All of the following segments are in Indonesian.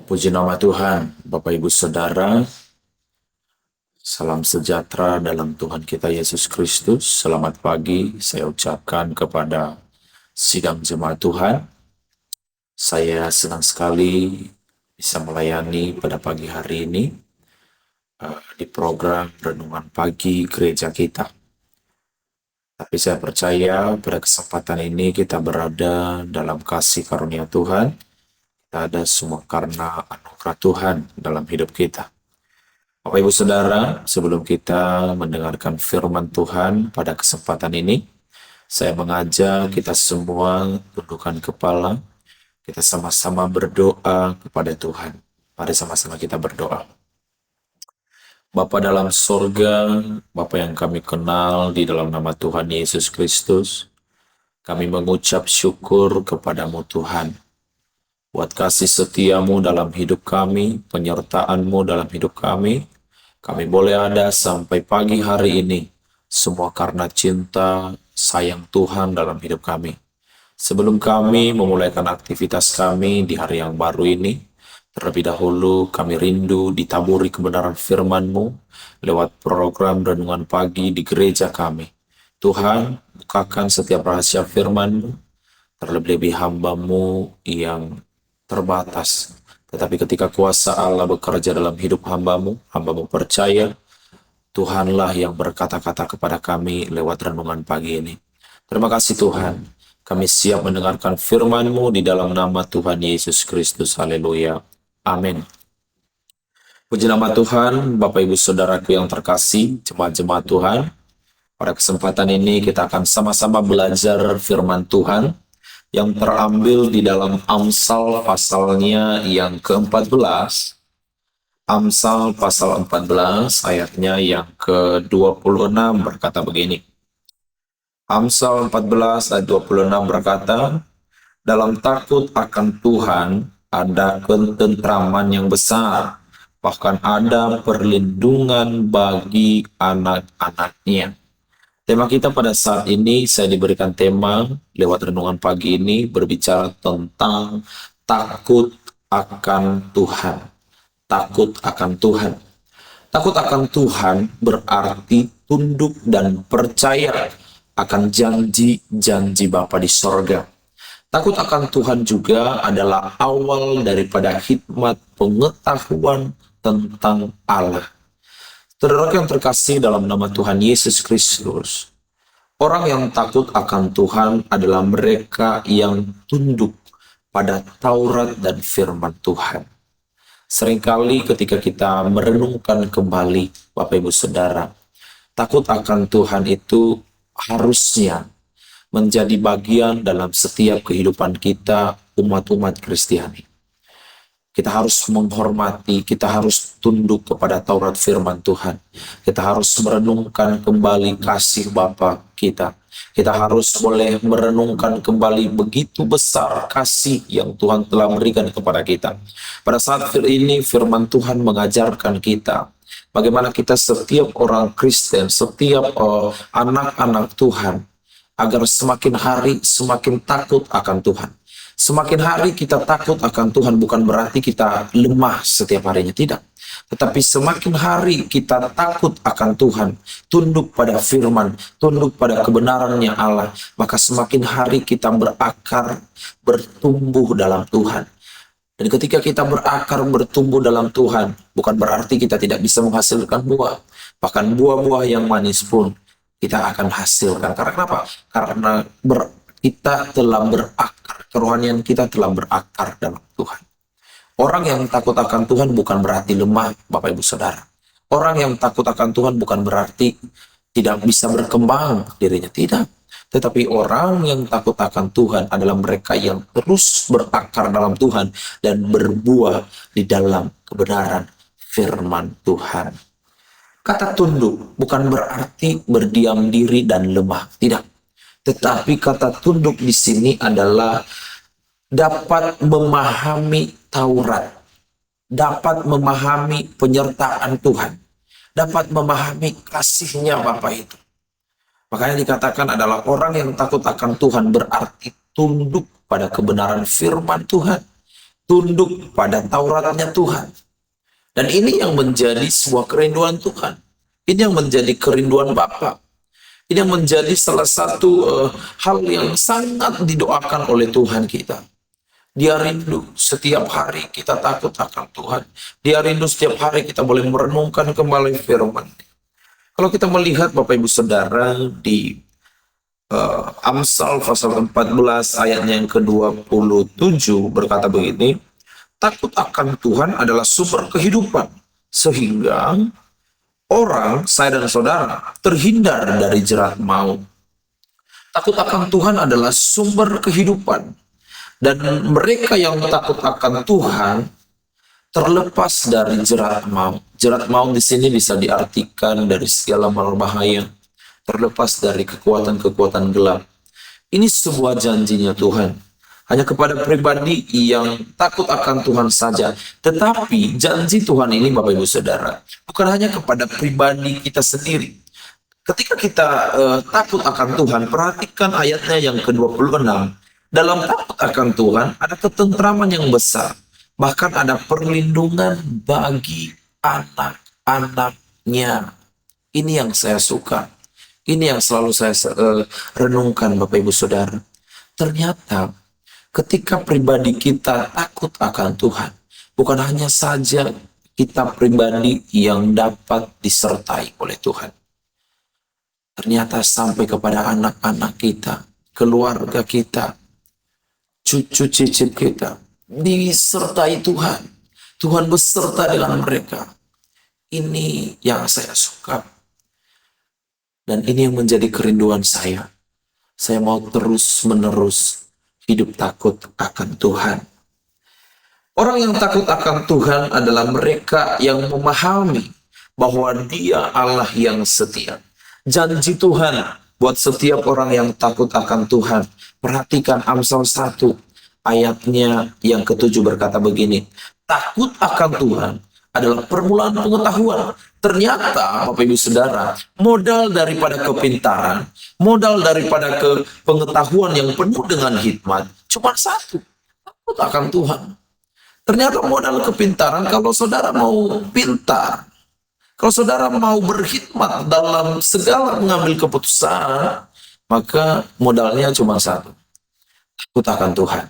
Puji nama Tuhan, Bapak Ibu Saudara, salam sejahtera dalam Tuhan kita Yesus Kristus. Selamat pagi, saya ucapkan kepada sidang jemaat Tuhan. Saya senang sekali bisa melayani pada pagi hari ini di program Renungan Pagi Gereja kita. Tapi saya percaya pada kesempatan ini kita berada dalam kasih karunia Tuhan. Kita ada semua karena anugerah Tuhan dalam hidup kita. Bapak Ibu Saudara, sebelum kita mendengarkan firman Tuhan pada kesempatan ini, saya mengajak kita semua tundukkan kepala, kita sama-sama berdoa kepada Tuhan. Mari sama-sama kita berdoa. Bapa dalam sorga, Bapa yang kami kenal di dalam nama Tuhan Yesus Kristus, kami mengucap syukur kepadamu Tuhan, buat kasih setiamu dalam hidup kami, penyertaanmu dalam hidup kami boleh ada sampai pagi hari ini, semua karena cinta, sayang Tuhan dalam hidup kami. Sebelum kami memulaikan aktivitas kami di hari yang baru ini, terlebih dahulu kami rindu ditaburi kebenaran firman-Mu lewat program Renungan Pagi di gereja kami. Tuhan, bukakan setiap rahasia firman-Mu, terlebih-lebih hamba-Mu yang terbatas. Tetapi ketika kuasa Allah bekerja dalam hidup hamba-Mu percaya Tuhanlah yang berkata-kata kepada kami lewat renungan pagi ini. Terima kasih Tuhan, kami siap mendengarkan firman-Mu di dalam nama Tuhan Yesus Kristus. Haleluya. Amin. Puji nama Tuhan, Bapak Ibu Saudaraku yang terkasih, jemaat-jemaat Tuhan. Pada kesempatan ini kita akan sama-sama belajar firman Tuhan yang terambil di dalam Amsal pasalnya yang ke-14. Amsal pasal 14 ayatnya yang ke-26 berkata begini. Amsal 14 ayat 26 berkata, dalam takut akan Tuhan ada ketentraman yang besar, bahkan ada perlindungan bagi anak-anaknya. Tema kita pada saat ini, saya diberikan tema lewat renungan pagi ini berbicara tentang takut akan Tuhan. Takut akan Tuhan. Takut akan Tuhan berarti tunduk dan percaya akan janji-janji Bapa di sorga. Takut akan Tuhan juga adalah awal daripada hikmat pengetahuan tentang Allah. Saudara yang terkasih dalam nama Tuhan Yesus Kristus, orang yang takut akan Tuhan adalah mereka yang tunduk pada Taurat dan firman Tuhan. Seringkali ketika kita merenungkan kembali, Bapak Ibu Saudara, takut akan Tuhan itu harusnya menjadi bagian dalam setiap kehidupan kita umat-umat Kristiani. Kita harus menghormati, kita harus tunduk kepada Taurat firman Tuhan. Kita harus merenungkan kembali kasih Bapa kita. Kita harus boleh merenungkan kembali begitu besar kasih yang Tuhan telah berikan kepada kita. Pada saat ini firman Tuhan mengajarkan kita bagaimana kita setiap orang Kristen, setiap anak-anak Tuhan, agar semakin hari semakin takut akan Tuhan. Semakin hari kita takut akan Tuhan bukan berarti kita lemah setiap harinya, tidak. Tetapi semakin hari kita takut akan Tuhan, tunduk pada firman, tunduk pada kebenarannya Allah, maka semakin hari kita berakar, bertumbuh dalam Tuhan. Dan ketika kita berakar, bertumbuh dalam Tuhan, bukan berarti kita tidak bisa menghasilkan buah. Bahkan buah-buah yang manis pun kita akan hasilkan. Karena kenapa? Karena kita telah berakar, kerohanian kita telah berakar dalam Tuhan. Orang yang takut akan Tuhan bukan berarti lemah, Bapak Ibu Saudara. Orang yang takut akan Tuhan bukan berarti tidak bisa berkembang dirinya, tidak. Tetapi orang yang takut akan Tuhan adalah mereka yang terus berakar dalam Tuhan dan berbuah di dalam kebenaran firman Tuhan. Kata tunduk bukan berarti berdiam diri dan lemah, tidak. Tetapi kata tunduk di sini adalah dapat memahami Taurat, dapat memahami penyertaan Tuhan, dapat memahami kasihnya Bapa itu. Makanya dikatakan adalah orang yang takut akan Tuhan berarti tunduk pada kebenaran firman Tuhan. tunduk pada Tauratnya Tuhan. Dan ini yang menjadi sebuah kerinduan Tuhan. Ini yang menjadi kerinduan Bapa. Ini yang menjadi salah satu hal yang sangat didoakan oleh Tuhan kita. Dia rindu setiap hari kita takut akan Tuhan. Dia rindu setiap hari kita boleh merenungkan kembali firman. Kalau kita melihat Bapak Ibu Saudara di Amsal pasal 14 ayatnya yang ke-27 berkata begini, takut akan Tuhan adalah sumber kehidupan, sehingga orang, saya dan saudara, terhindar dari jerat maut. Takut akan Tuhan adalah sumber kehidupan. Dan mereka yang takut akan Tuhan terlepas dari jerat maut. Jerat maut di sini bisa diartikan dari segala bahaya, terlepas dari kekuatan-kekuatan gelap. Ini sebuah janjinya Tuhan. Hanya kepada pribadi yang takut akan Tuhan saja. Tetapi janji Tuhan ini Bapak Ibu Saudara, bukan hanya kepada pribadi kita sendiri. Ketika kita takut akan Tuhan, perhatikan ayatnya yang ke-26. Dalam takut akan Tuhan ada ketentraman yang besar. Bahkan ada perlindungan bagi anak-anaknya. Ini yang saya suka. Ini yang selalu saya renungkan Bapak Ibu Saudara. Ternyata ketika pribadi kita takut akan Tuhan, bukan hanya saja kita pribadi yang dapat disertai oleh Tuhan. Ternyata sampai kepada anak-anak kita, keluarga kita, cucu cicit kita, disertai Tuhan. Tuhan beserta dengan mereka. Ini yang saya suka. Dan ini yang menjadi kerinduan saya. Saya mau terus-menerus hidup takut akan Tuhan. Orang yang takut akan Tuhan adalah mereka yang memahami bahwa Dia Allah yang setia. Janji Tuhan buat setiap orang yang takut akan Tuhan. Perhatikan Amsal 1 ayatnya yang ke-7 berkata begini. Takut akan Tuhan adalah permulaan pengetahuan. Ternyata Bapak Ibu Saudara, modal daripada kepintaran, modal daripada pengetahuan yang penuh dengan hikmat cuma satu, takut akan Tuhan. Ternyata modal kepintaran, kalau saudara mau pintar, kalau saudara mau berkhidmat dalam segala mengambil keputusan, maka modalnya cuma satu, takut akan Tuhan.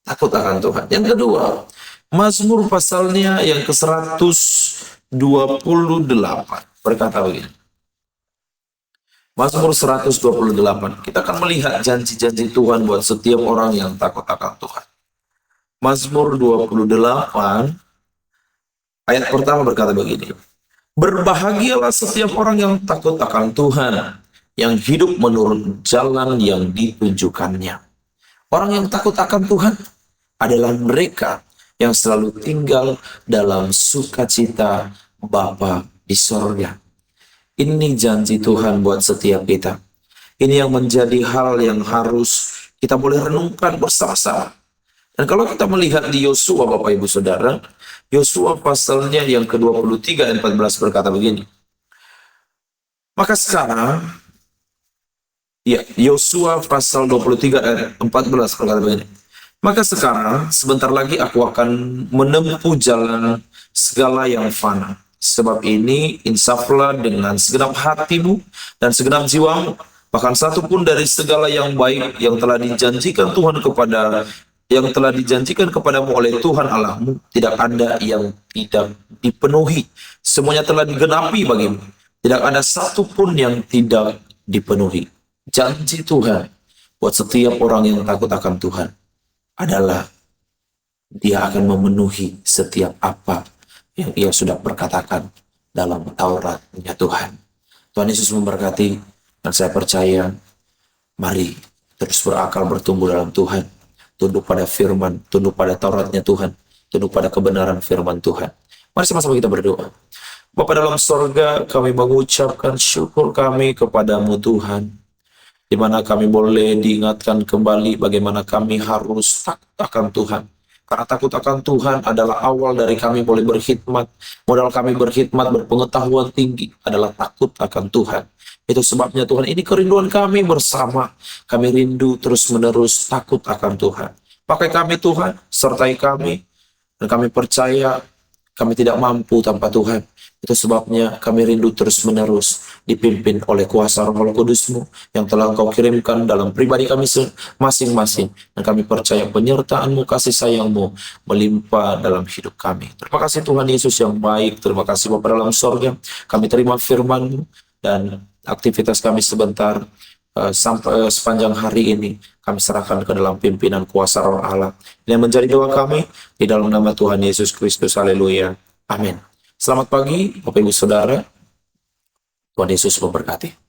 Takut akan Tuhan. Yang kedua, Mazmur pasalnya yang ke-128 berkata begini. Mazmur 128. Kita akan melihat janji-janji Tuhan buat setiap orang yang takut akan Tuhan. Mazmur 28 ayat pertama berkata begini. Berbahagialah setiap orang yang takut akan Tuhan, yang hidup menurut jalan yang ditunjukkannya. Orang yang takut akan Tuhan adalah mereka yang selalu tinggal dalam sukacita Bapa di sorga. Ini janji Tuhan buat setiap kita. Ini yang menjadi hal yang harus kita boleh renungkan bersama-sama. Dan kalau kita melihat di Yosua Bapak Ibu Saudara, Yosua pasalnya yang ke-23 ayat 14 berkata begini. Maka sekarang, ya, Yosua pasal 23 ayat 14 berkata begini. Maka sekarang, sebentar lagi aku akan menempuh jalan segala yang fana. Sebab ini, insaflah dengan segenap hatimu dan segenap jiwamu. Bahkan satu pun dari segala yang baik yang telah dijanjikan kepadamu oleh Tuhan Allahmu, tidak ada yang tidak dipenuhi. Semuanya telah digenapi bagimu. Tidak ada satu pun yang tidak dipenuhi. Janji Tuhan buat setiap orang yang takut akan Tuhan adalah Dia akan memenuhi setiap apa yang Ia sudah perkatakan dalam Tauratnya Tuhan. Tuhan Yesus memberkati, dan saya percaya, mari terus berakal bertumbuh dalam Tuhan, tunduk pada firman, tunduk pada Tauratnya Tuhan, tunduk pada kebenaran firman Tuhan. Mari sama-sama kita berdoa. Bapa dalam sorga, kami mengucapkan syukur kami kepadamu Tuhan, di mana kami boleh diingatkan kembali bagaimana kami harus takut akan Tuhan. Karena takut akan Tuhan adalah awal dari kami boleh berkhidmat. Modal kami berkhidmat, berpengetahuan tinggi adalah takut akan Tuhan. Itu sebabnya Tuhan, ini kerinduan kami bersama. Kami rindu terus-menerus takut akan Tuhan. Pakai kami Tuhan, sertai kami, Dan kami percaya kami tidak mampu tanpa Tuhan. Itu sebabnya kami rindu terus-menerus dipimpin oleh kuasa Roh Kudus-Mu yang telah Engkau kirimkan dalam pribadi kami masing-masing. Dan kami percaya penyertaan-Mu, kasih sayang-Mu melimpah dalam hidup kami. Terima kasih Tuhan Yesus yang baik. Terima kasih Bapa dalam sorga. Kami terima firman-Mu dan aktivitas kami sebentar sampai sepanjang hari ini kami serahkan ke dalam pimpinan kuasa Roh Allah. Ini menjadi doa kami di dalam nama Tuhan Yesus Kristus. Haleluya. Amin. Selamat pagi Bapak Ibu Saudara. Tuhan Yesus memberkati.